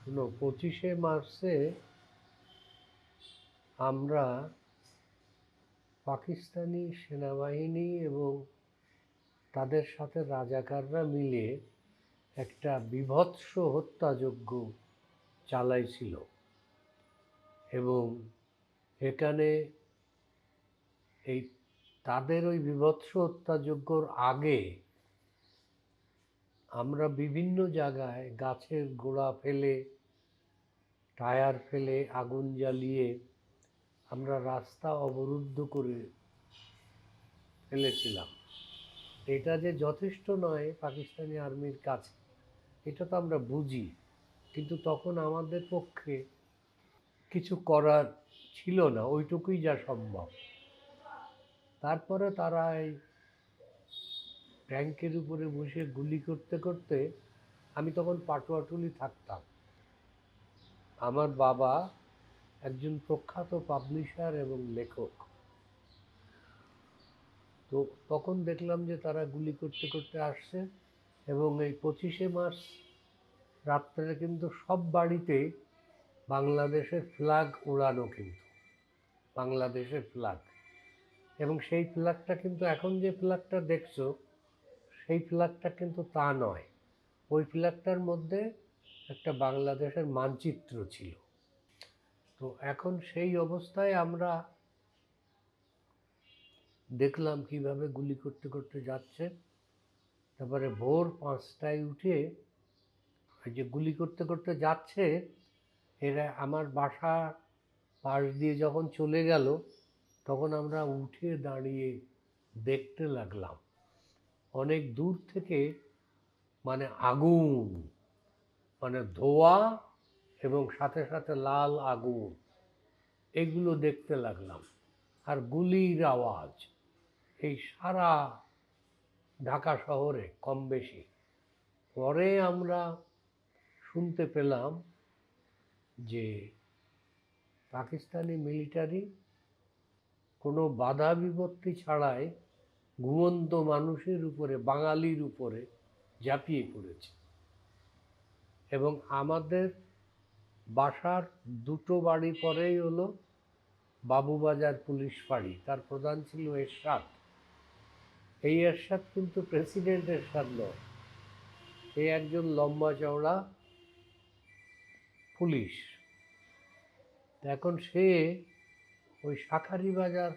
25শে মার্চে আমরা পাকিস্তানি সেনাবাহিনী এবং তাদের সাথে রাজাকাররা মিলে একটা বীভৎস হত্যাযজ্ঞ চালাইছিল এবং এখানে এই তাদের ওই বীভৎস হত্যাযজ্ঞর আগে আমরা বিভিন্ন জায়গায় গাছের গোড়া ফেলে, টায়ার ফেলে, আগুন জ্বালিয়ে আমরা রাস্তা অবরুদ্ধ করে ফেলেছিলাম। এটা যে যথেষ্ট নয় পাকিস্তানি আর্মির কাছে, এটা তো আমরা বুঝি, কিন্তু তখন আমাদের পক্ষে কিছু করার ছিল না, ওইটুকুই যা সম্ভব। তারপরে তারা এই ট্যাঙ্কের উপরে বসে গুলি করতে করতে, আমি তখন পাটুয়াটুলি থাকতাম। আমার বাবা একজন প্রখ্যাত পাবলিশার এবং লেখক। তো তখন দেখলাম যে তারা গুলি করতে করতে আসছে এবং এই 25শে মার্চ রাত্রে কিন্তু সব বাড়িতে বাংলাদেশের ফ্ল্যাগ উড়ানো, কিন্তু বাংলাদেশের ফ্ল্যাগ। এবং সেই ফ্ল্যাগটা কিন্তু এখন যে ফ্ল্যাগটা দেখছো সেই ফ্ল্যাগটা কিন্তু তা নয়। ওই ফ্ল্যাগটার মধ্যে একটা বাংলাদেশের মানচিত্র ছিল। তো এখন সেই অবস্থায় আমরা দেখলাম কিভাবে গুলি করতে করতে যাচ্ছে। তারপরে ভোর 5টায় উঠে ওই যে গুলি করতে করতে যাচ্ছে, এরা আমার বাসা পাশ দিয়ে যখন চলে গেল তখন আমরা উঠে দাঁড়িয়ে দেখতে লাগলাম। অনেক দূর থেকে মানে আগুন, মানে ধোঁয়া এবং সাথে সাথে লাল আগুন, এগুলো দেখতে লাগলাম। আর গুলির আওয়াজ এই সারা ঢাকা শহরে কম বেশি। পরে আমরা শুনতে পেলাম যে পাকিস্তানি মিলিটারি কোনো বাধা বিপত্তি ছাড়াই ঘুমন্ত মানুষের উপরে, বাঙালির উপরে ঝাঁপিয়ে পড়েছে এবং আমাদের বাসার দুটো বাড়ি পরেই হলো বাবুবাজার পুলিশ ফাঁড়ি। তার প্রধান ছিল এরশাদ। এই এরশাদ কিন্তু প্রেসিডেন্ট এরশাদ নয়, এই একজন লম্বা চওড়া পুলিশ। এখন সে ওই শাঁখারি বাজার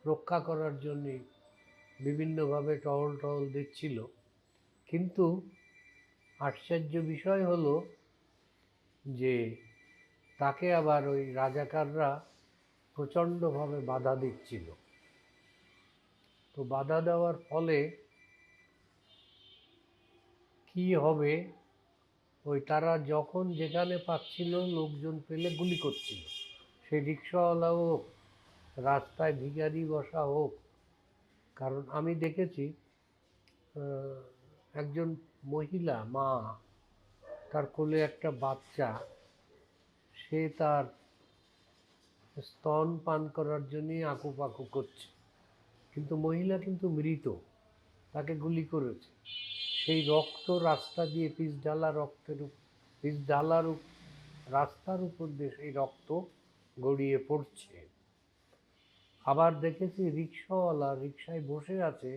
রক্ষা করার জন্যে বিভিন্নভাবে টহল দিচ্ছিল। কিন্তু আশ্চর্য বিষয় হলো যে তাকে আবার ওই রাজাকাররা প্রচণ্ডভাবে বাধা দিচ্ছিল। তো বাধা দেওয়ার ফলে কি হবে, ওই তারা যখন যেখানে পাচ্ছিল লোকজন পেলে গুলি করছিল। সে রিক্সাওয়ালা হোক, রাস্তায় ভিখারি বসা হোক। কারণ আমি দেখেছি একজন মহিলা মা, তার কোলে একটা বাচ্চা, সে তার স্তন পান করার জন্যই আঁকুপাকু করছে, কিন্তু মহিলা কিন্তু মৃত, তাকে গুলি করেছে। সেই রক্ত রাস্তা দিয়ে রাস্তার উপর দিয়ে সেই রক্ত গড়িয়ে পড়ছে। আবার দেখেছি রিক্সাওয়ালা রিক্সায় বসে আছে,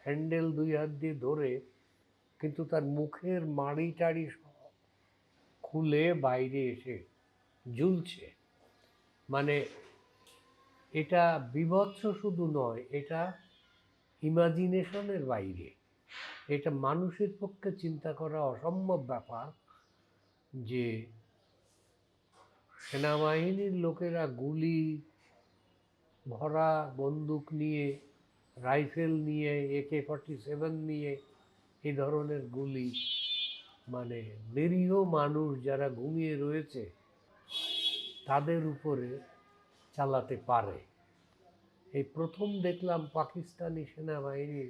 হ্যান্ডেল 2 হাত দিয়ে ধরে, কিন্তু তার মুখের মাড়ি টাড়ি খুলে বাইরে এসে ঝুলছে। মানে এটা বীভৎস শুধু নয়, এটা ইমাজিনেশনের বাইরে। এটা মানুষের পক্ষে চিন্তা করা অসম্ভব ব্যাপার যে সেনাবাহিনীর লোকেরা গুলি ভরা বন্দুক নিয়ে, রাইফেল নিয়ে, AK-47 নিয়ে, এই ধরনের গুলি মানে নিরীহ মানুষ যারা ঘুমিয়ে রয়েছে তাদের উপরে চালাতে পারে। এই প্রথম দেখলাম পাকিস্তানি সেনাবাহিনী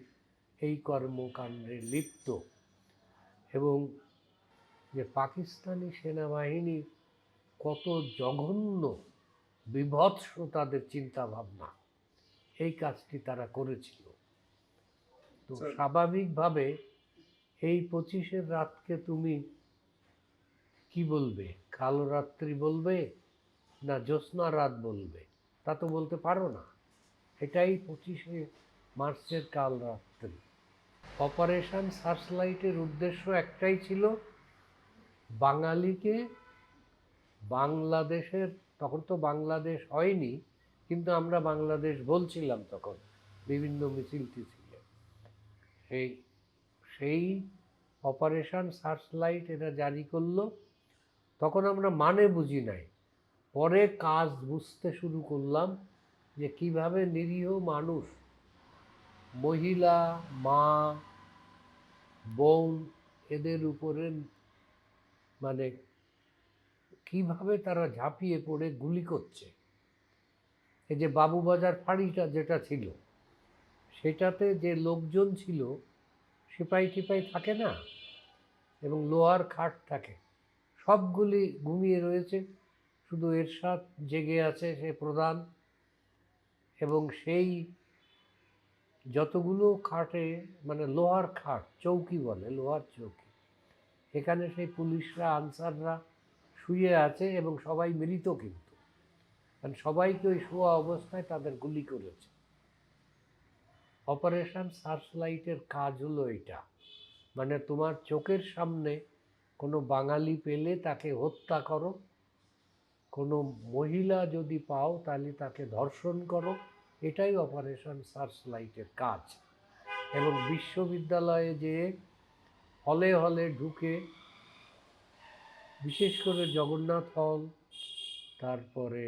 এই কর্মকাণ্ডে লিপ্ত। এবং যে পাকিস্তানি সেনাবাহিনী কত জঘন্য, বীভৎস তাদের চিন্তা ভাবনা, এই কাজটি তারা করেছিল। তো স্বাভাবিকভাবে এই 25-এর রাতকে তুমি কি বলবে, কালো রাত্রি বলবে না জ্যোৎস্না রাত বলবে, তা তো বলতে পারো না। এটাই 25শে মার্চের কাল রাত্রি। অপারেশন সার্চলাইটের উদ্দেশ্য একটাই ছিল, বাঙালিকে বাংলাদেশের, তখন তো বাংলাদেশ হয়নি, কিন্তু আমরা বাংলাদেশ বলছিলাম তখন বিভিন্ন মিছিল টিছিলে। সেই সেই অপারেশন সার্চলাইট এরা জারি করলো, তখন আমরা মানে বুঝি নাই, পরে কাজ বুঝতে শুরু করলাম যে কিভাবে নিরীহ মানুষ, মহিলা, মা, বোন, এদের উপরে মানে কিভাবে তারা ঝাঁপিয়ে পড়ে গুলি করছে। এই যে বাবুবাজার ফাঁড়িটা যেটা ছিল, সেটাতে যে লোকজন ছিল, সিপাই টিপাই থাকে না, এবং লোহার খাট থাকে, সবগুলি ঘুমিয়ে রয়েছে, শুধু এরশাদ জেগে আছে, সে প্রধান। এবং সেই যতগুলো খাটে, মানে লোহার খাট, চৌকি বলে, লোহার চৌকি, এখানে সেই পুলিশরা, আনসাররা শুয়ে আছে, এবং সবাই মৃত, কিন্তু কারণ সবাইকে ওই শোয়া অবস্থায় তাদের গুলি করেছে। অপারেশন সার্চলাইটের কাজ হলো এটা, মানে তোমার চোখের সামনে কোনো বাঙালি পেলে তাকে হত্যা করো, কোনো মহিলা যদি পাও তাহলে তাকে ধর্ষণ করো, এটাই অপারেশন সার্চলাইটের কাজ। এবং বিশ্ববিদ্যালয়ে যে হলে হলে ঢুকে, বিশেষ করে জগন্নাথ হল, তারপরে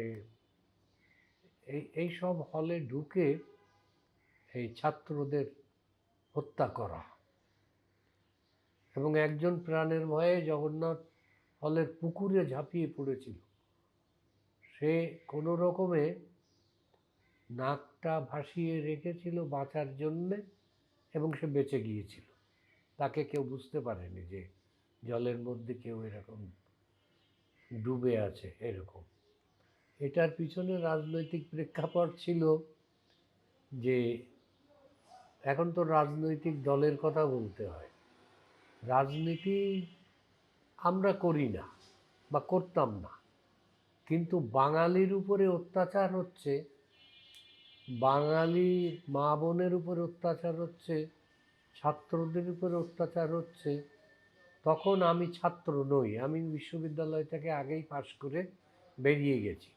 এই সব হলে ঢুকে এই ছাত্রদের হত্যা করা। এবং একজন প্রাণের ভয়ে জগন্নাথ হলের পুকুরে ঝাঁপিয়ে পড়েছিল, সে কোনো রকমে নাকটা ভাসিয়ে রেখেছিল বাঁচার জন্যে, এবং সে বেঁচে গিয়েছিল। তাকে কেউ বুঝতে পারেনি যে জলের মধ্যে কেউ এরকম ডুবে আছে এরকম। এটার পিছনে রাজনৈতিক প্রেক্ষাপট ছিল যে, এখন তো রাজনৈতিক দলের কথা বলতে হয়, রাজনীতি আমরা করি না বা করতাম না, কিন্তু বাঙালির উপরে অত্যাচার হচ্ছে, বাঙালি মা বোনের উপরে অত্যাচার হচ্ছে, ছাত্রদের উপরে অত্যাচার হচ্ছে, তখন আমি ছাত্র নই, আমি বিশ্ববিদ্যালয় থেকে আগেই পাশ করে বেরিয়ে গেছি।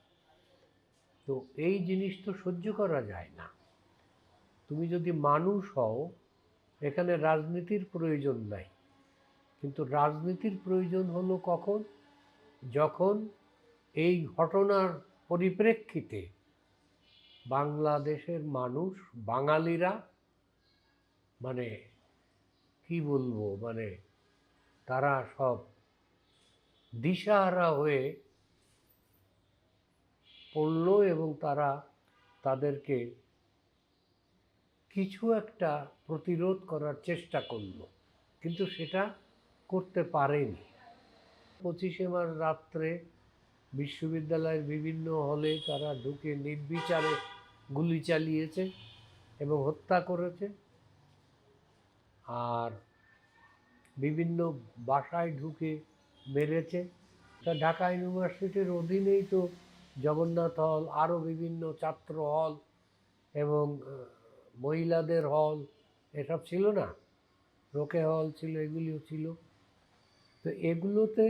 তো এই জিনিস তো সহ্য করা যায় না। তুমি যদি মানুষ হও, এখানে রাজনীতির প্রয়োজন নাই, কিন্তু রাজনীতির প্রয়োজন হলো কখন, যখন এই ঘটনার পরিপ্রেক্ষিতে বাংলাদেশের মানুষ, বাঙালিরা, মানে কি বলবো, মানে তারা সব দিশাহারা হয়ে পড়ল, এবং তারা তাদেরকে কিছু একটা প্রতিরোধ করার চেষ্টা করলো, কিন্তু সেটা করতে পারেনি। 25শে মার্চ রাত্রে বিশ্ববিদ্যালয়ের বিভিন্ন হলে তারা ঢুকে নির্বিচারে গুলি চালিয়েছে এবং হত্যা করেছে। আর বিভিন্ন বাসায় ঢুকে মেরেছে। তা ঢাকা ইউনিভার্সিটির অধীনেই তো জগন্নাথ হল, আরও বিভিন্ন ছাত্র হল এবং মহিলাদের হল, এসব ছিল না, রোকে হল ছিল, এগুলিও ছিল। তো এগুলোতে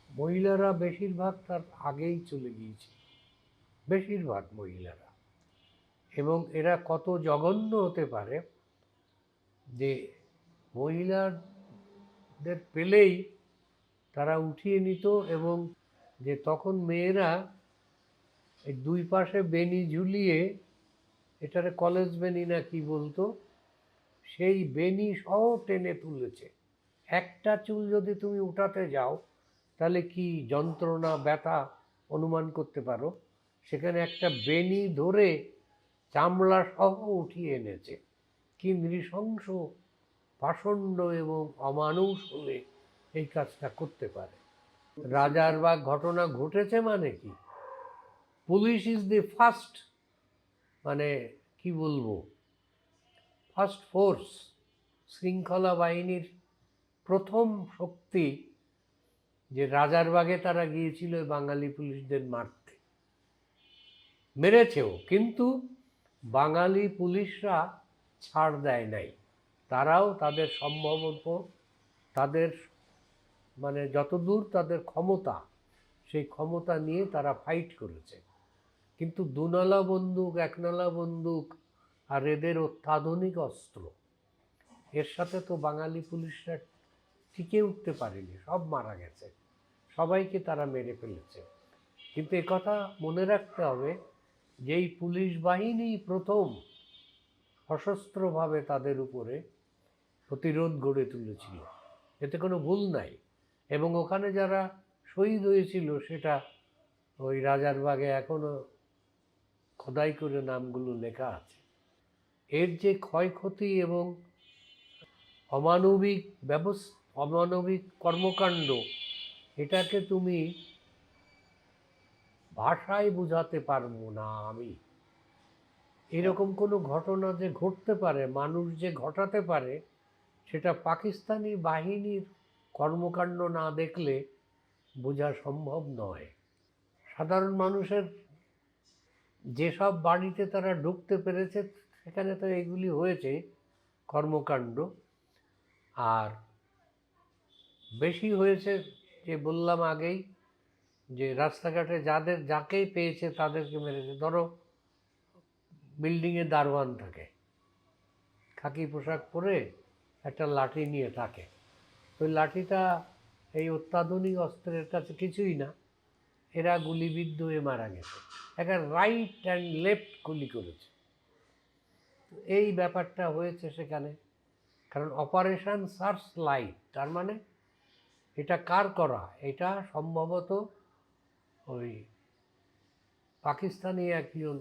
মহিলারা বেশিরভাগ তার আগেই চলে গিয়েছিল, বেশিরভাগ মহিলারা। এবং এরা কত জঘন্য হতে পারে যে মহিলাদের পেলেই তারা উঠিয়ে নিত, এবং যে তখন মেয়েরা এই দুই পাশে বেনি ঝুলিয়ে, এটারে কলেজ বেনি না কি বলতো, সেই বেনি সহ টেনে তুলেছে। একটা চুল যদি তুমি উঠাতে যাও তাহলে কি যন্ত্রণা, ব্যথা অনুমান করতে পারো। সেখানে একটা বেনি ধরে চামড়া সহ উঠিয়ে এনেছে। কি নৃশংস, পাষণ্ড এবং অমানুষ হলে এই কাজটা করতে পারে। রাজারবাগ ঘটনা ঘটেছে মানে কি, পুলিশ ইজ দি ফার্স্ট, মানে কি বলবো, ফার্স্ট ফোর্স, শৃঙ্খলা বাহিনীর প্রথম শক্তি যে রাজারবাগে তারা গিয়েছিল বাঙালি পুলিশদের মারতে, মেরেছেও, কিন্তু বাঙালি পুলিশরা ছাড় দেয় নাই। তারাও তাদের সম্ভবত তাদের মানে যতদূর তাদের ক্ষমতা, সেই ক্ষমতা নিয়ে তারা ফাইট করেছে। কিন্তু দুনালা বন্দুক, একনালা বন্দুক আর এদের অত্যাধুনিক অস্ত্র, এর সাথে তো বাঙালি পুলিশরা টিকে উঠতে পারেনি, সব মারা গেছে, সবাইকে তারা মেরে ফেলেছে। কিন্তু একথা মনে রাখতে হবে যে এই পুলিশ বাহিনী প্রথম সশস্ত্রভাবে তাদের উপরে প্রতিরোধ গড়ে তুলেছিল, এতে কোনো ভুল নাই। এবং ওখানে যারা শহীদ হয়েছিল সেটা ওই রাজারবাগে এখনো খোদাই করে নামগুলো লেখা আছে। এর যে ক্ষয়ক্ষতি এবং অমানবিক কর্মকাণ্ড, এটাকে তুমি ভাষায় বোঝাতে পারবো না আমি। এরকম কোনো ঘটনা যে ঘটতে পারে, মানুষ যে ঘটাতে পারে, সেটা পাকিস্তানি বাহিনীর কর্মকাণ্ড না দেখলে বোঝা সম্ভব নয়। সাধারণ মানুষের যেসব বাড়িতে তারা ঢুকতে পেরেছে সেখানে তো এগুলি হয়েছে কর্মকাণ্ড। আর বেশি হয়েছে যে বললাম আগেই, যে রাস্তাঘাটে যাকেই পেয়েছে তাদেরকে মেরেছে। ধরো বিল্ডিংয়ে দারোয়ান থাকে, খাকি পোশাক পরে একটা লাঠি নিয়ে থাকে, ওই লাঠিটা এই অত্যাধুনিক অস্ত্রের কাছে কিছুই না, এরা গুলিবিদ্ধ হয়ে মারা গেছে। একটা রাইট অ্যান্ড লেফট গুলি করেছে। এই ব্যাপারটা হয়েছে সেখানে, কারণ অপারেশন সার্চ লাইট, তার মানে এটা কার করা? এটা সম্ভবত ওই পাকিস্তানি একজন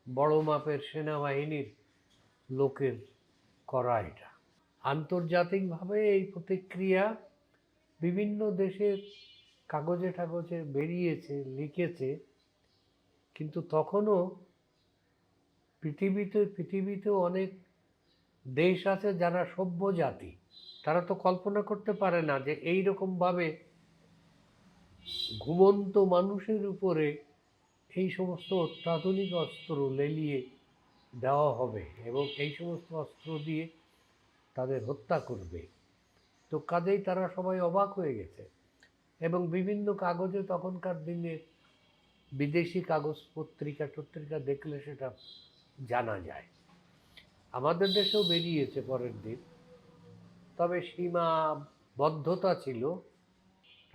বড় মাপের সেনাবাহিনীর লোকের করা। এটা আন্তর্জাতিকভাবে এই প্রতিক্রিয়া বিভিন্ন দেশের কাগজে টাগজে বেরিয়েছে, লিখেছে, কিন্তু তখনও পৃথিবীতে অনেক দেশ আছে যারা সভ্য জাতি, তারা তো কল্পনা করতে পারে না যে এই রকমভাবে ঘুমন্ত মানুষের উপরে এই সমস্ত অত্যাধুনিক অস্ত্র লেলিয়ে দেওয়া হবে এবং এই সমস্ত অস্ত্র দিয়ে তাদের হত্যা করবে। তো কাজেই তারা সবাই অবাক হয়ে গেছে। এবং বিভিন্ন কাগজে তখনকার দিনে বিদেশি কাগজ পত্রিকা দেখলে সেটা জানা যায়। আমাদের দেশেও বেরিয়েছে পরের দিন, তবে সীমাবদ্ধতা ছিল,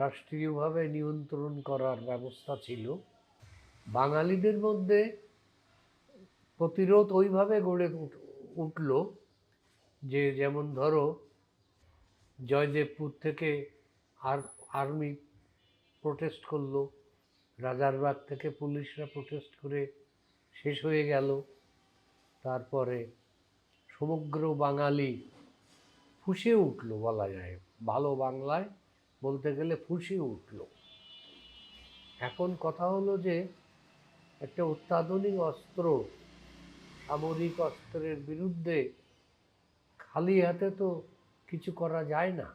রাষ্ট্রীয়ভাবে নিয়ন্ত্রণ করার ব্যবস্থা ছিল। বাঙালিদের মধ্যে প্রতিরোধ ওইভাবে গড়ে উঠল যে, যেমন ধরো জয়দেবপুর থেকে আর্মি প্রোটেস্ট করলো, রাজারবাগ থেকে পুলিশরা প্রোটেস্ট করে শেষ হয়ে গেল। তারপরে সমগ্র বাঙালি ফুঁসে উঠল বলা যায়, ভালো বাংলায় বলতে গেলে ফুঁসে উঠল। এখন কথা হলো যে একটা অত্যাধুনিক অস্ত্র, সামরিক অস্ত্রের বিরুদ্ধে খালি হাতে তো কিছু করা যায় না।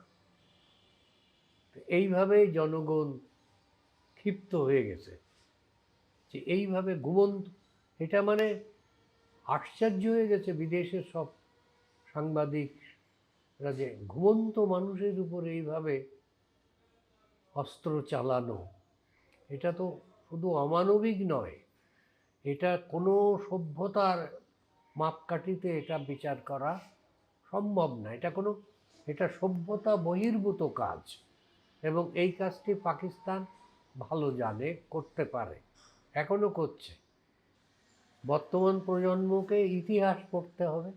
এইভাবেই জনগণ ক্ষিপ্ত হয়ে গেছে যে এইভাবে ঘুমন্ত, এটা মানে আশ্চর্য হয়ে গেছে বিদেশের সব সাংবাদিকরা যে ঘুমন্ত মানুষের উপর এইভাবে অস্ত্র চালানো, এটা তো শুধু অমানবিক নয়, এটা কোনো সভ্যতার মাপকাঠিতে এটা বিচার করা সম্ভব না। এটা সভ্যতা বহির্ভূত কাজ, এবং এই কাজটি পাকিস্তান ভালো জানে, করতে পারে, এখনো করছে। বর্তমান প্রজন্মকে ইতিহাস পড়তে হবে,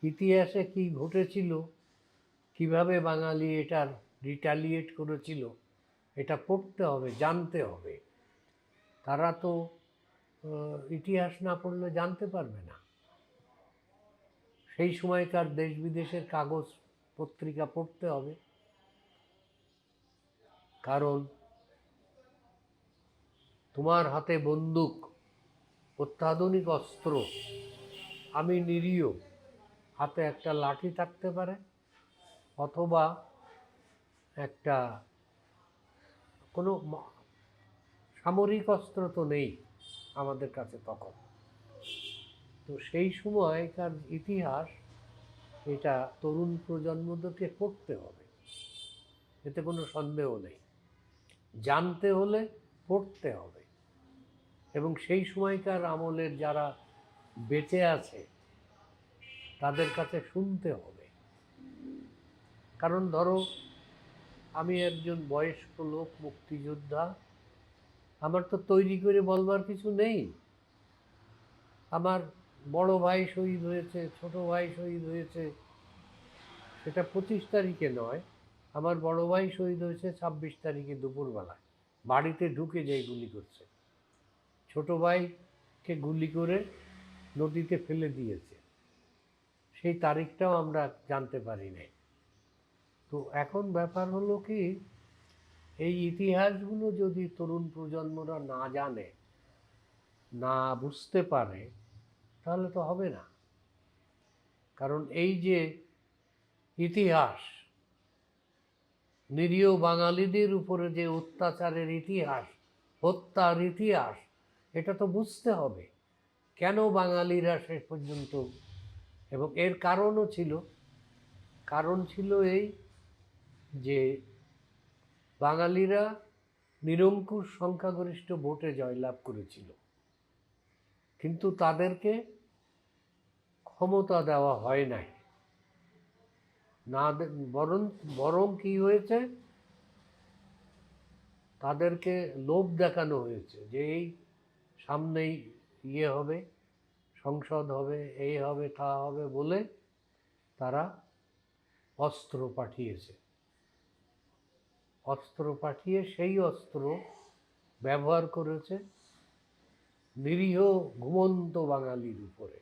ইতিহাসে কি ঘটেছিল, কিভাবে বাঙালি এটার রিটালিয়েট করেছিল, এটা পড়তে হবে, জানতে হবে। তারা তো ইতিহাস না পড়লে জানতে পারবে না। সেই সময়কার দেশ বিদেশের কাগজ পত্রিকা পড়তে হবে, কারণ তোমার হাতে বন্দুক, অত্যাধুনিক অস্ত্র, আমি নিরীহ, হাতে একটা লাঠি থাকতে পারে, অথবা একটা কোনো সামরিক অস্ত্র তো নেই আমাদের কাছে তখন। তো সেই সময়কার ইতিহাস, এটা তরুণ প্রজন্মদেরকে পড়তে হবে, এতে কোনো সন্দেহ নেই। জানতে হলে পড়তে হবে, এবং সেই সময়কার আমলের যারা বেঁচে আছে তাদের কাছে শুনতে হবে। কারণ ধরো, আমি একজন বয়স্ক লোক, মুক্তিযোদ্ধা, আমার তো তৈরি করে বলবার কিছু নেই। আমার বড় ভাই শহীদ হয়েছে, ছোট ভাই শহীদ হয়েছে, সেটা 25 তারিখে নয়, আমার বড় ভাই শহীদ হয়েছে 26 তারিখে দুপুরবেলায়, বাড়িতে ঢুকে যেয়ে গুলি করছে। ছোট ভাইকে গুলি করে নদীতে ফেলে দিয়েছে, সেই তারিখটাও আমরা জানতে পারি নাই। তো এখন ব্যাপার হলো কি, এই ইতিহাসগুলো যদি তরুণ প্রজন্মরা না জানে, না বুঝতে পারে, তাহলে তো হবে না। কারণ এই যে ইতিহাস, নিরীহ বাঙালিদের উপরে যে অত্যাচারের ইতিহাস, হত্যার ইতিহাস, এটা তো বুঝতে হবে কেন বাঙালিরা শেষ পর্যন্ত। এবং এর কারণ ছিল এই যে বাঙালিরা নিরঙ্কুশ সংখ্যাগরিষ্ঠ ভোটে জয়লাভ করেছিল, কিন্তু তাদেরকে ক্ষমতা দেওয়া হয় নাই। না, বরং কি হয়েছে, তাদেরকে লোভ দেখানো হয়েছে যে এই সামনেই হবে, সংসদ হবে, এই হবে, তা হবে বলে তারা অস্ত্র পাঠিয়েছে। অস্ত্র পাঠিয়ে সেই অস্ত্র ব্যবহার করেছে নিরীহ ঘুমন্ত বাঙালির উপরে।